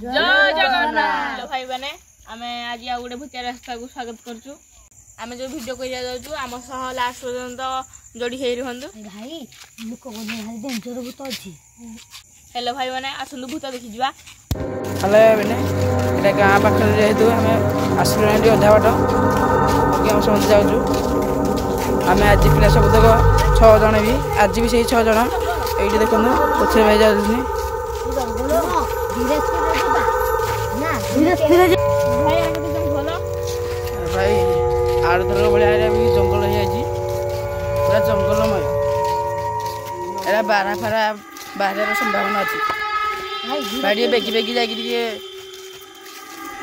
जय जगन्नाथ भाई बने आमे आज आ गोटे भूतिया रास्ता को स्वागत करछु। आमे जो वीडियो करिया जाउछु आम सह लास्ट पर्यंत जोड़ी हेई रहंदु। भाई लोक कोने हाल डेंजर भूत अछि। हेलो भाई बने आसलु भूत देखि जिवा। हेलो बने एटा गां पाखर जेहेतु हमें आसलुनाडी अधा बाट कि हम समझ जाउछु। आमे आज पिला सब तक 6 जण भी आज भी सही 6 जण एठी देखनु पछे भाई जाउछु। धीरे भाई आके तो जंगल भाई आर थर बळे आरे भी जंगल हे आजी पूरा जंगलमय एरा बारा फारा बाहर संभावना अछि। भाई बेगी बेगी जाई के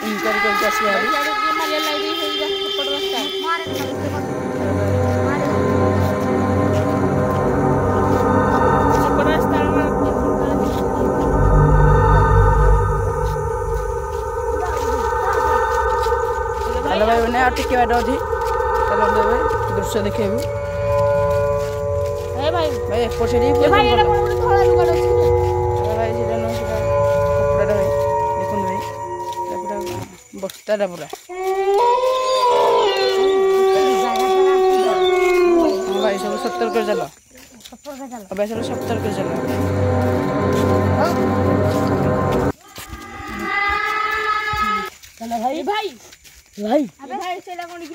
इनकर कर आसी भाई मारिया लागी हेई जा थप्पड़ रास्ता मारे थप्पड़ रास्ता हेलो भाई बने आ टिके बाट अछि चलो देबे दृश्य देखेबु। ए भाई भाई एपोसेडी पूरा भाई एटा कोन थोड़ा लुगाड अछि भाई सीधा न सीधा कपड़ा भाई देखुन भाई पूरा बस्ता पूरा भाई सब 70 कर चलो भाई सब 70 कर चलो चलो भाई भाई भाई अबे भाई सेला कोन रे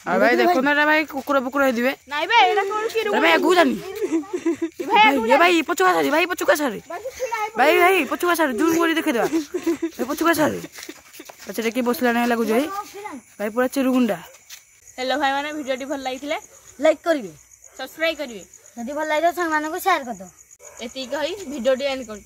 आ भाई देखो ना रे भाई कुकुर बुकुर हे दिबे नाही बे एटा कोन की अरे भाई आगु जानी भाई ये भाई पछुआ सारी भाई पछुआ सारी भाई भाई पछुआ सारी जूम करी देखे देबा भाई पछुआ सारी पछे के बसला नै लागु जई भाई पूरा चिरु गुंडा। हेलो भाई माने वीडियो टी भल लागिथिले लाइक करिवे सब्सक्राइब करिवे यदि भल लागियो संग मानको शेयर कर दो एती कहि वीडियो टी एंड कर।